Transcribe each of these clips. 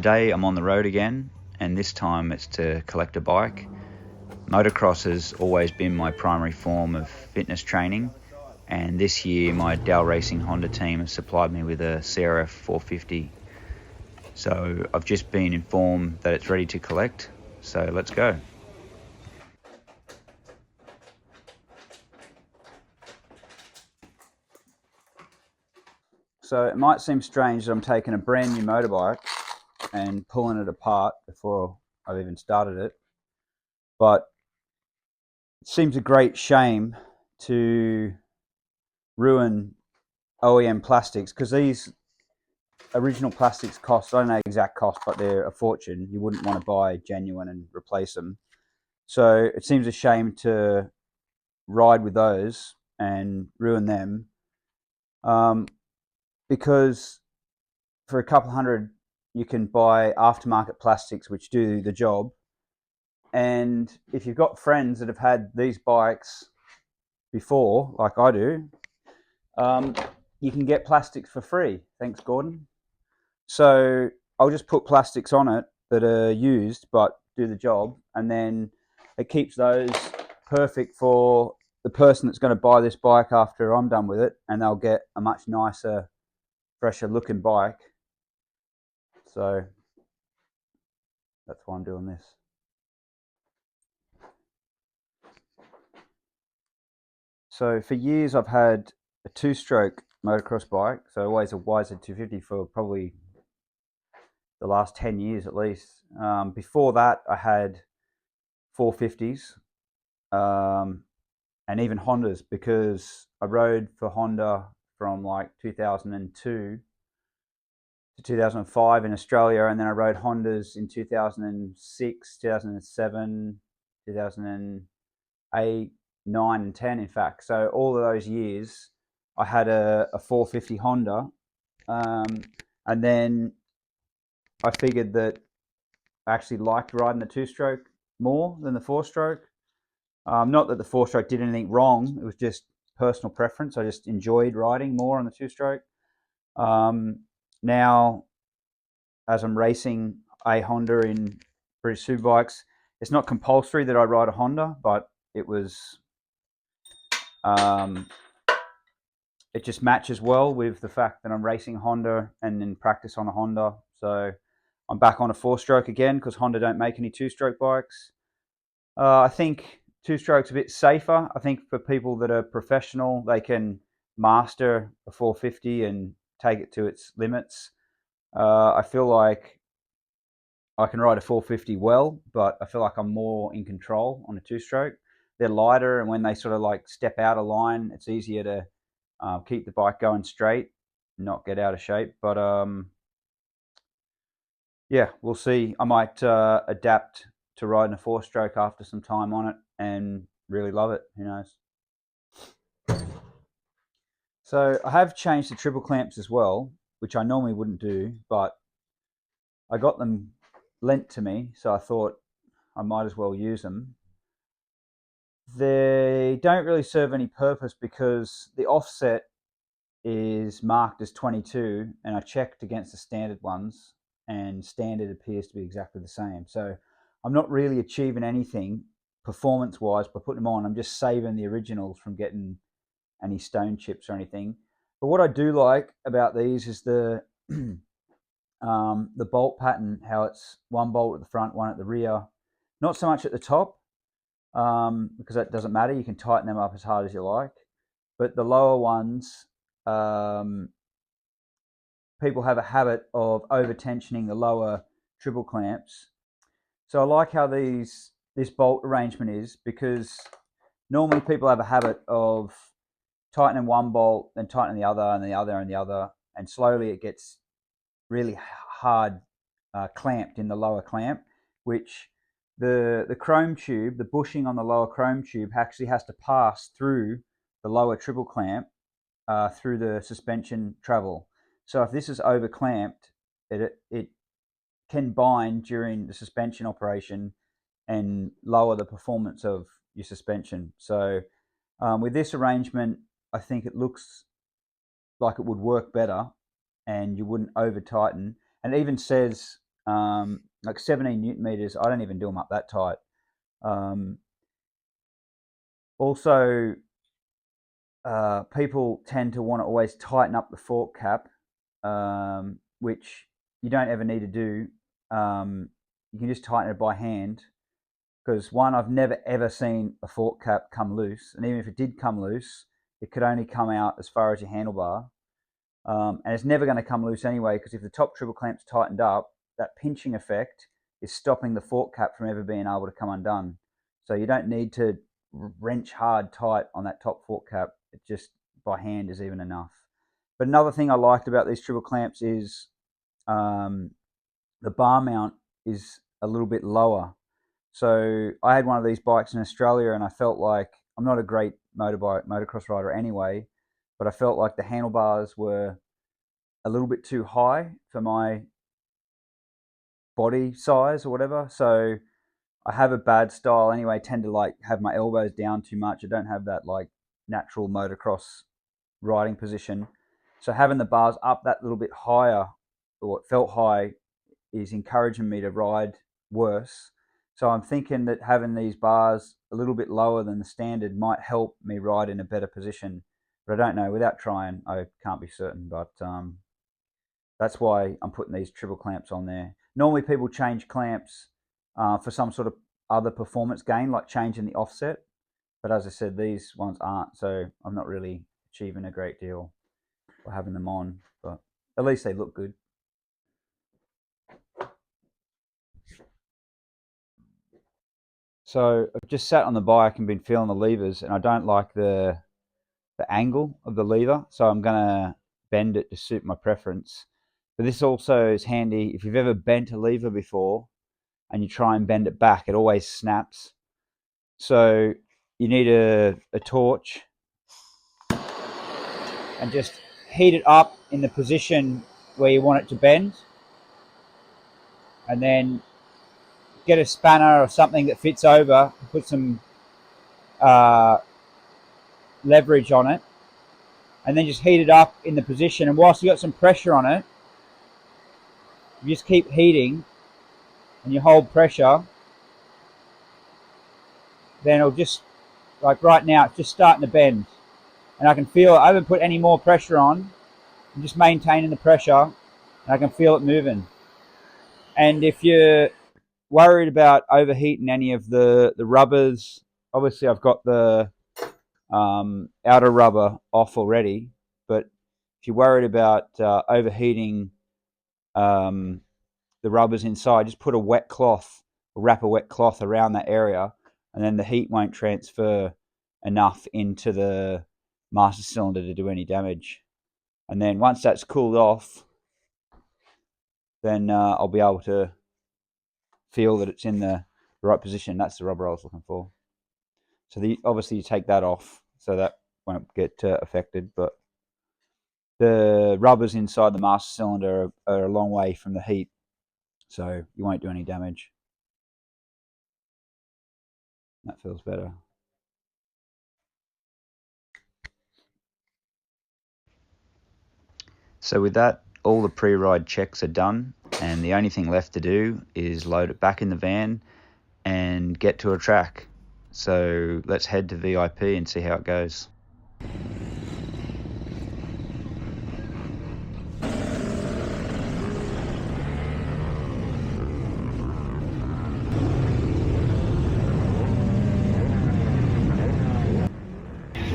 today I'm on the road again, and this time it's to collect a bike. Motocross has always been my primary form of fitness training, and this year my Dow Racing Honda team has supplied me with a CRF450. So I've just been informed that it's ready to collect, so let's go. So it might seem strange that I'm taking a brand new motorbike and pulling it apart before I've even started it, but it seems a great shame to ruin OEM plastics, because these original plastics cost, I don't know the exact cost, but they're a fortune. You wouldn't want to buy genuine and replace them. So it seems a shame to ride with those and ruin them, because for a couple hundred you can buy aftermarket plastics which do the job. And if you've got friends that have had these bikes before, like I do, you can get plastics for free. Thanks, Gordon. So I'll just put plastics on it that are used but do the job, and then it keeps those perfect for the person that's going to buy this bike after I'm done with it, and they'll get a much nicer, fresher looking bike. So that's why I'm doing this. So for years I've had a two-stroke motocross bike, so always a YZ250 for probably the last 10 years at least. Before that I had 450s, and even Hondas, because I rode for Honda from like 2002 to 2005 in Australia, and then I rode Hondas in 2006, 2007, 2008, 9 and 10 in fact. So all of those years I had a 450 Honda, and then I figured that I actually liked riding the two-stroke more than the four-stroke. Not that the four-stroke did anything wrong, it was just personal preference. I just enjoyed riding more on the two-stroke. Now, as I'm racing a Honda in British Superbikes, it's not compulsory that I ride a Honda, but it was, it just matches well with the fact that I'm racing a Honda and in practice on a Honda. So I'm back on a four-stroke again because Honda don't make any two-stroke bikes. I think two-stroke's a bit safer. I think for people that are professional, they can master a 450 and take it to its limits. I feel like I can ride a 450 well, but I feel like I'm more in control on a two-stroke. They're lighter, and when they sort of like step out of line, it's easier to keep the bike going straight, not get out of shape. But yeah, we'll see. I might adapt to riding a four-stroke after some time on it and really love it. Who knows? So I have changed the triple clamps as well, which I normally wouldn't do, but I got them lent to me, so I thought I might as well use them. They don't really serve any purpose because the offset is marked as 22, and I checked against the standard ones, and standard appears to be exactly the same. So I'm not really achieving anything performance-wise by putting them on. I'm just saving the originals from getting any stone chips or anything. But what I do like about these is the bolt pattern, how it's one bolt at the front, one at the rear. Not so much at the top, because that doesn't matter. You can tighten them up as hard as you like. But the lower ones, people have a habit of over-tensioning the lower triple clamps. So I like how this bolt arrangement is, because normally people have a habit of tightening one bolt, then tightening the other, and the other, and the other, and slowly it gets really hard clamped in the lower clamp, which the chrome tube, the bushing on the lower chrome tube actually has to pass through the lower triple clamp through the suspension travel. So if this is over clamped, it can bind during the suspension operation and lower the performance of your suspension. So with this arrangement, I think it looks like it would work better, and you wouldn't over tighten. And it even says like 17 Newton meters. I don't even do them up that tight. Also, people tend to want to always tighten up the fork cap, which you don't ever need to do. You can just tighten it by hand, because one, I've never ever seen a fork cap come loose, and even if it did come loose, it could only come out as far as your handlebar, and it's never going to come loose anyway, because if the top triple clamp's tightened up, that pinching effect is stopping the fork cap from ever being able to come undone. So you don't need to wrench hard tight on that top fork cap. It just by hand is even enough. But another thing I liked about these triple clamps is the bar mount is a little bit lower. So I had one of these bikes in Australia, and I felt like, I'm not a great motocross rider anyway, but I felt like the handlebars were a little bit too high for my body size or whatever. So I have a bad style anyway, tend to like have my elbows down too much. I don't have that like natural motocross riding position. So having the bars up that little bit higher, or it felt high, is encouraging me to ride worse. So I'm thinking that having these bars a little bit lower than the standard might help me ride in a better position. But I don't know. Without trying, I can't be certain. But that's why I'm putting these triple clamps on there. Normally people change clamps for some sort of other performance gain, like changing the offset. But as I said, these ones aren't. So I'm not really achieving a great deal by having them on. But at least they look good. So I've just sat on the bike and been feeling the levers, and I don't like the angle of the lever, so I'm gonna bend it to suit my preference. But this also is handy if you've ever bent a lever before and you try and bend it back, it always snaps. So you need a torch and just heat it up in the position where you want it to bend, and then get a spanner or something that fits over, put some leverage on it, and then just heat it up in the position. And whilst you got some pressure on it, you just keep heating and you hold pressure, then it'll just, like right now, it's just starting to bend. And I can feel it. I haven't put any more pressure on. I'm just maintaining the pressure, and I can feel it moving. And if you're worried about overheating any of the rubbers, obviously I've got the outer rubber off already, but if you're worried about overheating the rubbers inside, just put a wet cloth, or wrap a wet cloth around that area, and then the heat won't transfer enough into the master cylinder to do any damage. And then once that's cooled off, then I'll be able to feel that it's in the right position. That's the rubber I was looking for. So obviously you take that off, so that won't get affected, but the rubbers inside the master cylinder are a long way from the heat, so you won't do any damage. That feels better. So with that, all the pre-ride checks are done, and the only thing left to do is load it back in the van and get to a track. So let's head to VIP and see how it goes.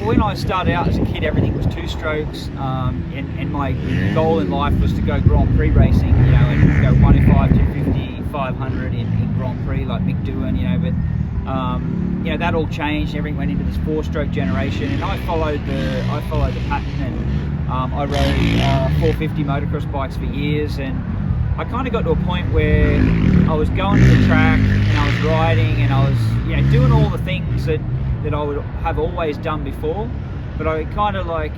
When I started out as a kid, everything was two strokes, and my goal in life was to go Grand Prix racing, you know, and go 105, 250, 500 in Grand Prix like Mick doing, you know. But you know, that all changed. Everything went into this four-stroke generation, and I followed the pattern, and I rode 450 motocross bikes for years, and I kind of got to a point where I was going to the track and I was riding and I was, you know, doing all the things that I would have always done before, but I kind of like,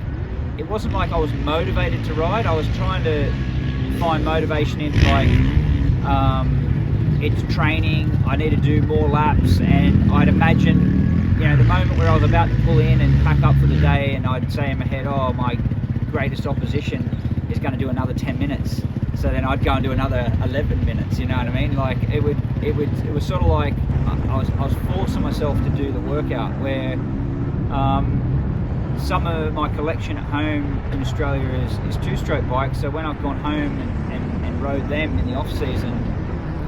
it wasn't like I was motivated to ride. I was trying to find motivation in like, it's training, I need to do more laps, and I'd imagine, you know, the moment where I was about to pull in and pack up for the day, and I'd say in my head, oh, my greatest opposition is going to do another 10 minutes. so then I'd go and do another 11 minutes. You know what I mean? Like it was sort of like I was forcing myself to do the workout. Where some of my collection at home in Australia is two-stroke bikes. So when I've gone home and rode them in the off season,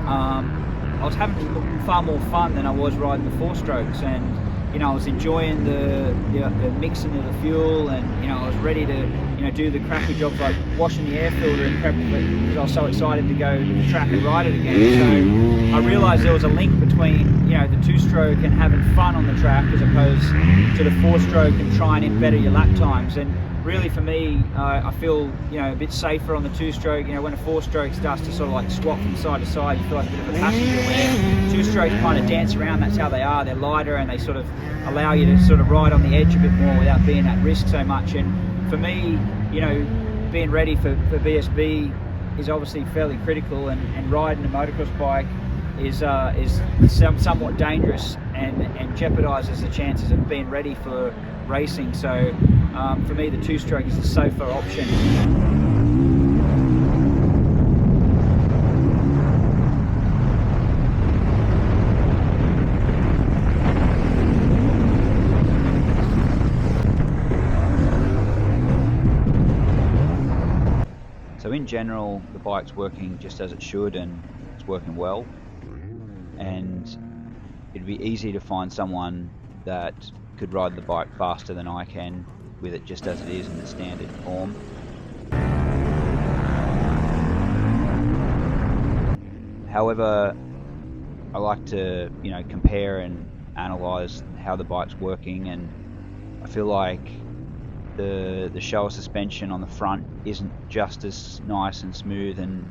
I was having far more fun than I was riding the four-strokes, and you know, I was enjoying the mixing of the fuel, and you know, I was ready to, you know, do the crappy jobs like washing the air filter and prep because I was so excited to go to the track and ride it again. So I realised there was a link between, you know, the two-stroke and having fun on the track as opposed to the four-stroke and trying to better your lap times. And really, for me, I feel, you know, a bit safer on the two-stroke. You know, when a four-stroke starts to sort of like swap from side to side, you feel like a bit of a passenger. Where two-strokes kind of dance around, that's how they are. They're lighter and they sort of allow you to sort of ride on the edge a bit more without being at risk so much. And for me, you know, being ready for BSB is obviously fairly critical, and riding a motocross bike is somewhat dangerous and jeopardises the chances of being ready for racing. So for me, the two-stroke is the safer option. So in general, the bike's working just as it should, and it's working well. And it'd be easy to find someone that could ride the bike faster than I can with it just as it is in the standard form. However, I like to, you know, compare and analyze how the bike's working, and I feel like the shower suspension on the front isn't just as nice and smooth and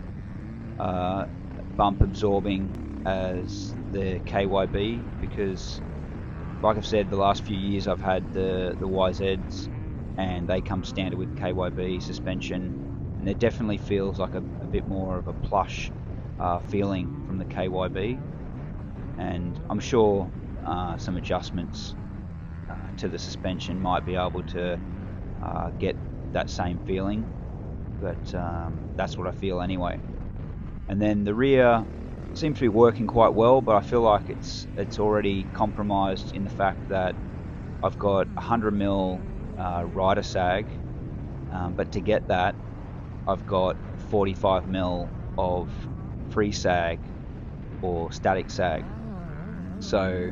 bump absorbing as the KYB, because like I've said, the last few years I've had the YZs, and they come standard with KYB suspension, and it definitely feels like a bit more of a plush feeling from the KYB. And I'm sure some adjustments to the suspension might be able to get that same feeling, but that's what I feel anyway. And then the rear seems to be working quite well, but I feel like it's already compromised in the fact that I've got 100mm rider sag, but to get that I've got 45mm of free sag or static sag. So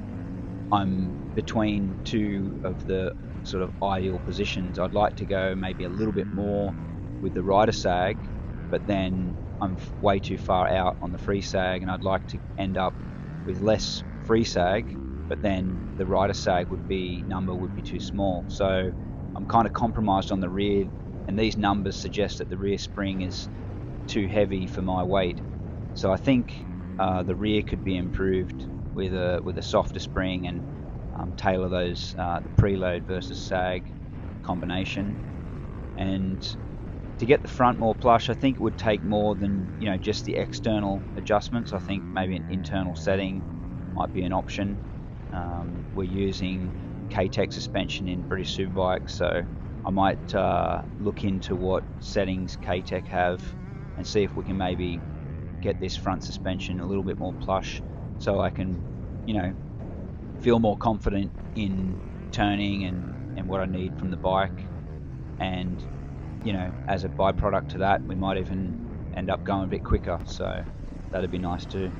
I'm between two of the sort of ideal positions. I'd like to go maybe a little bit more with the rider sag, but then I'm way too far out on the free sag, and I'd like to end up with less free sag, but then the rider sag number would be too small. So I'm kind of compromised on the rear, and these numbers suggest that the rear spring is too heavy for my weight. So I think the rear could be improved with a softer spring, and tailor those the preload versus sag combination. And to get the front more plush, I think it would take more than, you know, just the external adjustments. I think maybe an internal setting might be an option. We're using K-Tech suspension in British Superbike, so I might look into what settings K-Tech have and see if we can maybe get this front suspension a little bit more plush, so I can, you know, feel more confident in turning and what I need from the bike. And, you know, as a byproduct to that, we might even end up going a bit quicker, so that'd be nice too.